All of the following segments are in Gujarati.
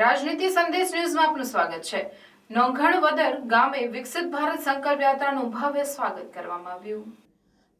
રાજનીતિ સંદેશ ન્યૂઝમાં આપનું સ્વાગત છે। નોંઘણવદર ગામે વિકસિત ભારત સંકલ્પ યાત્રાનું ભવ્ય સ્વાગત કરવામાં આવ્યું।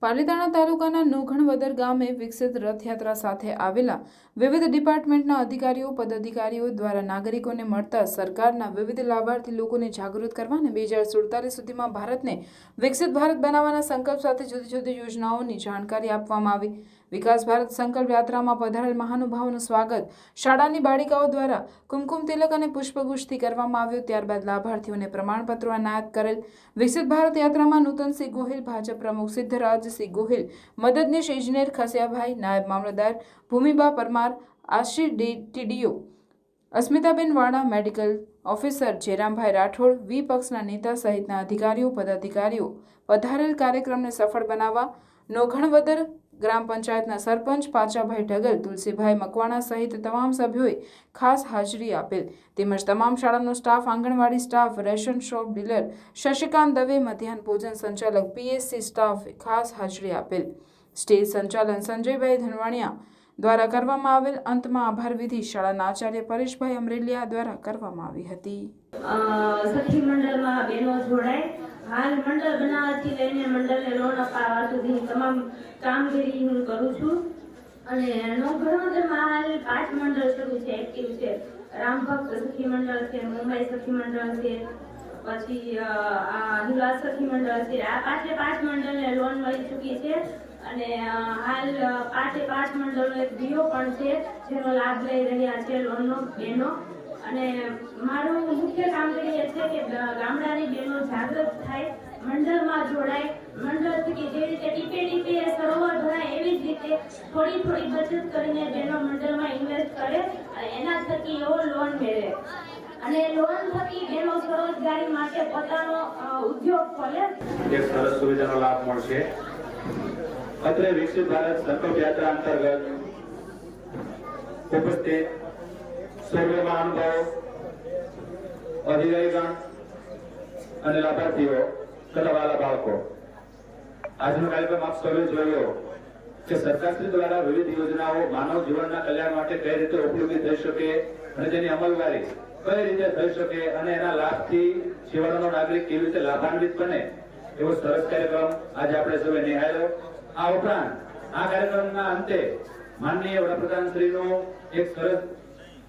પાલીતાણા તાલુકાના નોંઘણવદર ગામે વિકસિત રથયાત્રા સાથે આવેલા વિવિધ ડિપાર્ટમેન્ટના અધિકારીઓ પદાધિકારીઓ દ્વારા નાગરિકોને મળતા સરકારના વિવિધ લાભાર્થી લોકોને જાગૃત કરવા અને 2047 સુધીમાં ભારતને વિકસિત ભારત બનાવવાના સંકલ્પ સાથે જુદી જુદી યોજનાઓની જાણકારી આપવામાં આવી। વિકાસ ભારત સંકલ્પ યાત્રામાં પધારેલ મહાનુભાવોનું સ્વાગત શાળાની બાળિકાઓ દ્વારા કુમકુમ તિલક અને પુષ્પગુચ્છથી કરવામાં આવ્યું। ત્યારબાદ લાભાર્થીઓને પ્રમાણપત્રો એનાયત કરેલ। વિકસિત ભારત યાત્રામાં નૂતનસિંહ ગોહિલ, ભાજપ પ્રમુખ સિદ્ધરાજસિંહ ગોહિલ, મદદનીશ ઇજનેર ખસિયાભાઈ, નાયબ મામલતદાર ભૂમિબા પરમાર, આશી ટીડીઓ અસ્મિતાબેન વાળા, મેડિકલ ઓફિસર જેરામભાઈ રાઠોડ, વિપક્ષના નેતા સહિતના અધિકારીઓ પદાધિકારીઓ પધારેલ કાર્યક્રમને સફળ બનાવવા નોંઘણવદર ગ્રામ પંચાયતના સરપંચ પાચાભાઈ ઢગલ, તુલસીભાઈ મકવાણા સહિત તમામ સભ્યોએ ખાસ હાજરી આપેલ। તેમજ તમામ શાળાનો staff, anganwadi staff, ration shop dealer Shashikant Dave, મધ્યાહન ભોજન સંચાલક પીએસસી સ્ટાફે ખાસ હાજરી આપેલ। સ્ટેજ સંચાલન સંજયભાઈ ધનવાણિયા દ્વારા કરવામાં આવેલ। અંતમાં આભાર વિધિ શાળાના આચાર્ય પરેશભાઈ અમરેલિયા દ્વારા કરવામાં આવી હતી। સખી મંડળમાં બહેનો જોડાય, હાલ મંડળ બનાવવાથી લઈને મંડળને લોન અપાવવા સુધી તમામ કામગીરી હું કરું છું અને નોંઘણવદરમાં હાલ 5 મંડળ શરૂ છે, એક્ટિવ છે। રામભક્ત સખી મંડળ છે, મુંબઈ સખી મંડળ છે, પછી હિલા સખી મંડળ છે। આ 5 મંડળને લોન મળી ચૂકી છે અને હાલ 5 મંડળનો એક ડીઓ પણ છે જેનો લાભ લઈ રહ્યા છે લોનનો બહેનો। અને મારું મુખ્ય કામગીરી એ છે કે ગામડાની બહેનો જાગૃત થાય, મંડળમાં જોડાય, મંડળ થકી જે રીતે ટીપે સરોવર ભરાય એવી જ રીતે થોડી બચત કરીને બહેનો મંડળમાં ઇન્વેસ્ટ કરે અને એના થકી એવો લોન મેળવે અને લોન થકી બહેનો સ્વરોજગારી માટે પોતાનો ઉદ્યોગ ખોલે। એક સરસ સુવિધાનો લાભ મળશે। અત્રે વિકસિત ભારત સંકલ્પ યાત્રા અંતર્ગત ઉપસ્થિત સર્વે મહાનુભાવો, અધિકારીગણ અને લાભાર્થીઓ તથા વાલા બાળકો, આજનો કાર્યક્રમ આપ સૌએ જોયો કે સરકારશ્રી દ્વારા વિવિધ યોજનાઓ માનવ જીવનના કલ્યાણ માટે કઈ રીતે ઉપયોગી થઈ શકે અને તેની અમલવારી કઈ રીતે થઈ શકે અને એના લાભથી છેવાડાનો નાગરિક કેવી રીતે લાભાન્વિત બને એવો સરસ કાર્યક્રમ આજે આપણે સૌએ નિહાળ્યો। આ ઉપરાંત આ કાર્યક્રમના અંતે માનનીય વડાપ્રધાનશ્રીનું એક સરસ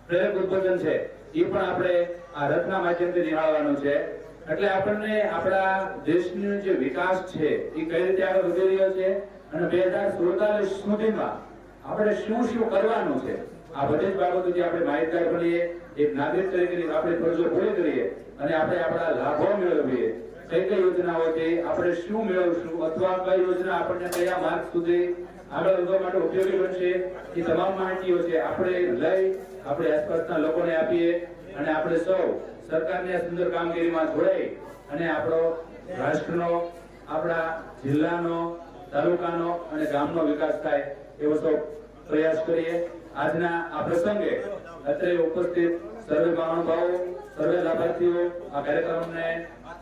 પ્રેરક ઉદ્બોધન છે, એ પણ આપણે આ રથના માધ્યમથી નિહાળવાનું છે। એટલે આપણને આપણા દેશનો જે વિકાસ છે એ કઈ રીતે આગળ વધી રહ્યો છે અને 2047 સુધીમાં આપણે શું કરવાનું છે, આ બધી જ બાબતોથી આપણે માહિતગાર બનીએ, એક નાગરિક તરીકેની આપણે ફરજો પૂરી કરીએ અને આપણે આપણા લાભો મેળવીએ। કઈ યોજનાઓથી આપણે શું મેળવશું અથવા કઈ યોજના આપણને કયા માર્ગ સુધી આગળ વધવા માટે ઉપયોગી બનશે, એ તમામ માહિતીઓ છે આપણે લઈ આપણે આસપાસના લોકોને આપીએ અને આપણે સૌ સરકારની આ સુંદર કામગીરીમાં જોડાઈ અને આપણો રાષ્ટ્રનો, આપણા જિલ્લાનો, તાલુકાનો અને ગામનો વિકાસ થાય એવો સૌ પ્રયાસ કરીએ। આજના આ પ્રસંગે અત્રે ઉપસ્થિત સર્વે મહાનુભાવો, સર્વે લાભાર્થીઓ આ કાર્યક્રમને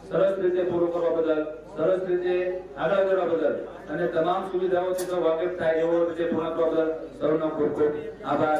સરસ રીતે પૂરો કરવા બદલ, સરસ રીતે આગળ વધવા બદલ અને તમામ સુવિધાઓથી વાકેફ થાય એવો રીતે પૂર્ણ કરવા બદલ સૌનો ખૂબ ખૂબ આભાર।